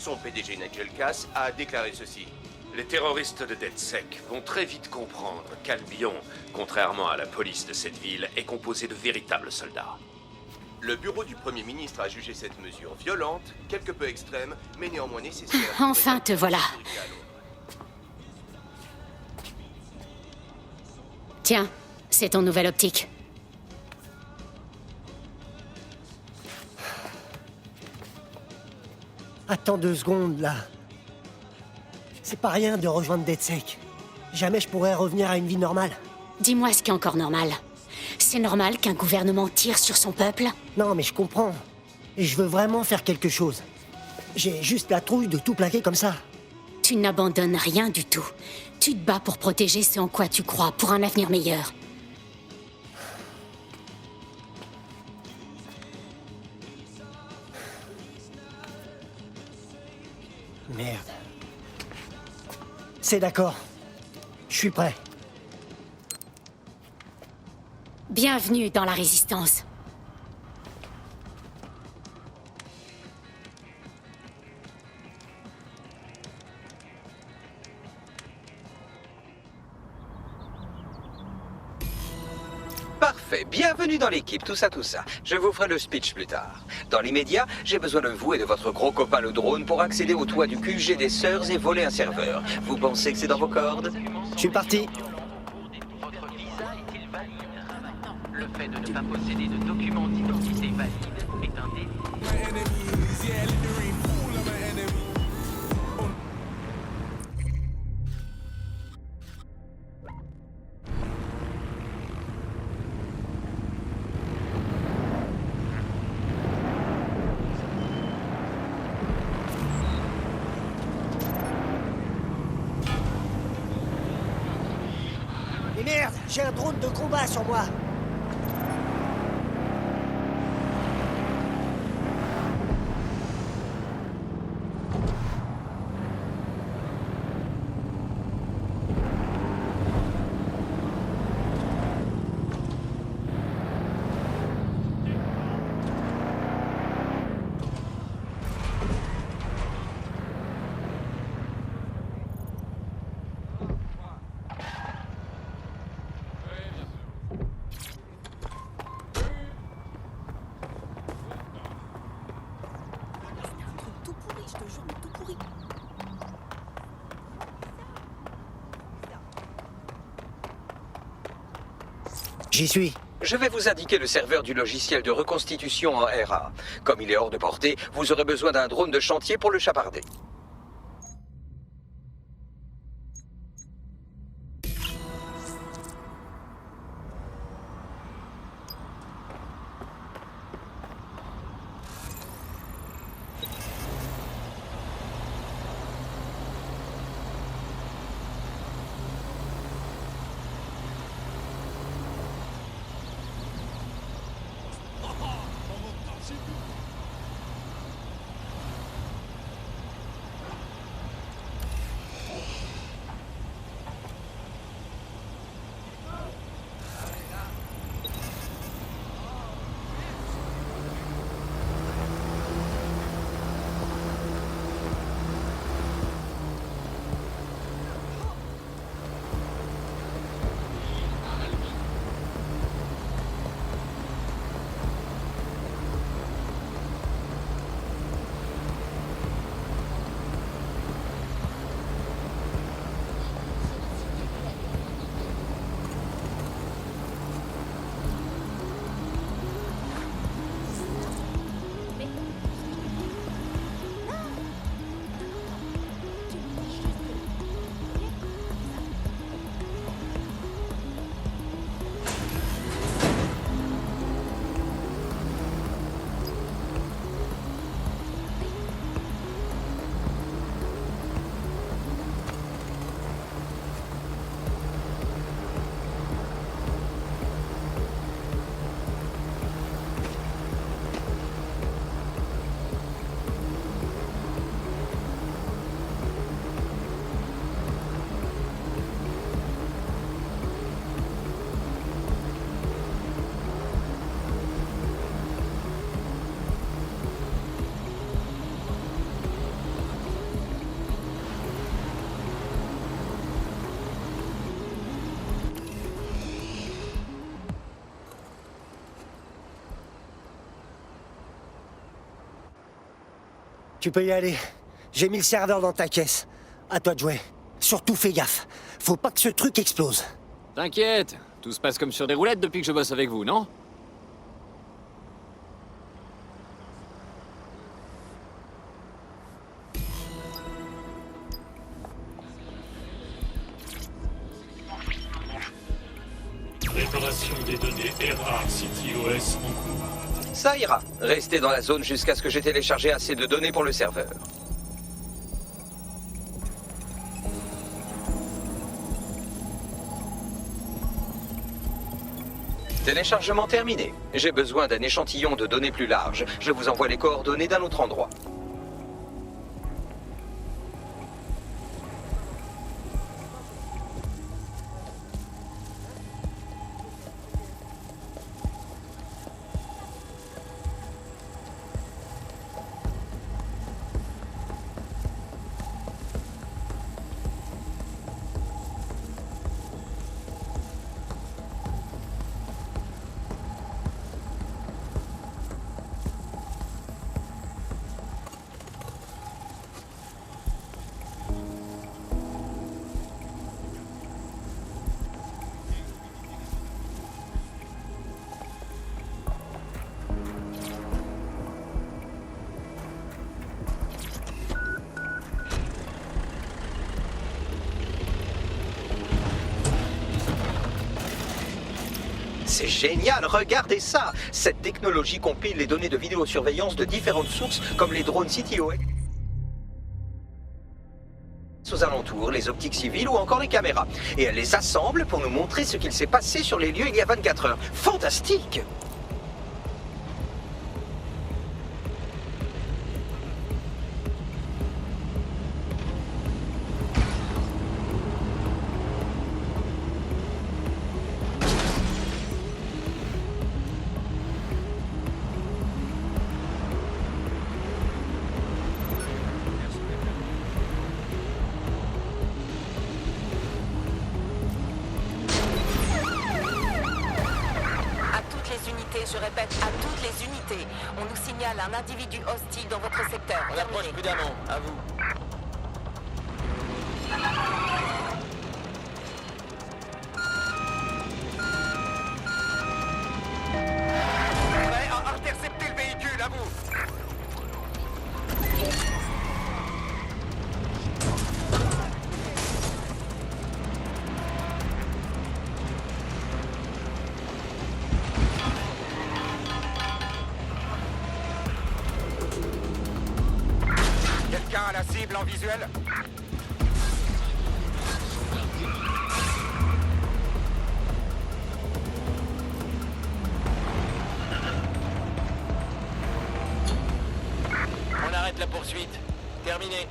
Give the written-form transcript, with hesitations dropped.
Son PDG Nigel Cass a déclaré ceci. Les terroristes de DedSec vont très vite comprendre qu'Albion, contrairement à la police de cette ville, est composé de véritables soldats. Le bureau du Premier ministre a jugé cette mesure violente, quelque peu extrême, mais néanmoins nécessaire. Enfin, te voilà. Tiens, c'est ton nouvelle optique. Attends 2 secondes, là. C'est pas rien de rejoindre DedSec. Jamais je pourrais revenir à une vie normale. Dis-moi ce qui est encore normal. C'est normal qu'un gouvernement tire sur son peuple? Non, mais je comprends. Et je veux vraiment faire quelque chose. J'ai juste la trouille de tout plaquer comme ça. Tu n'abandonnes rien du tout. Tu te bats pour protéger ce en quoi tu crois, pour un avenir meilleur. Merde. C'est d'accord. Je suis prêt. Bienvenue dans la Résistance. Parfait, bienvenue dans l'équipe, tout ça. Je vous ferai le speech plus tard. Dans l'immédiat, j'ai besoin de vous et de votre gros copain le drone pour accéder au toit du QG des Sœurs et voler un serveur. Vous pensez que c'est dans vos cordes? Je suis parti. Votre visa est-il valide? Le fait de ne pas posséder de documents d'identité valides est un délit. Mais merde, j'ai un drone de combat sur moi. J'y suis. Je vais vous indiquer le serveur du logiciel de reconstitution en RA. Comme il est hors de portée, vous aurez besoin d'un drone de chantier pour le chaparder. Tu peux y aller. J'ai mis le serveur dans ta caisse. À toi de jouer. Surtout fais gaffe. Faut pas que ce truc explose. T'inquiète, tout se passe comme sur des roulettes depuis que je bosse avec vous, non? Préparation des données RA CityOS en cours. Ça ira. Restez dans la zone jusqu'à ce que j'ai téléchargé assez de données pour le serveur. Téléchargement terminé. J'ai besoin d'un échantillon de données plus large. Je vous envoie les coordonnées d'un autre endroit. C'est génial, regardez ça! Cette technologie compile les données de vidéosurveillance de différentes sources, comme les drones CityOS aux alentours, les optiques civiles ou encore les caméras. Et elle les assemble pour nous montrer ce qu'il s'est passé sur les lieux il y a 24 heures. Fantastique! Je répète, à toutes les unités. On nous signale un individu hostile dans votre secteur. On approche prudemment, à vous. Prêt à intercepter le véhicule, à vous! Quelqu'un a la cible en visuel? On arrête la poursuite. Terminé.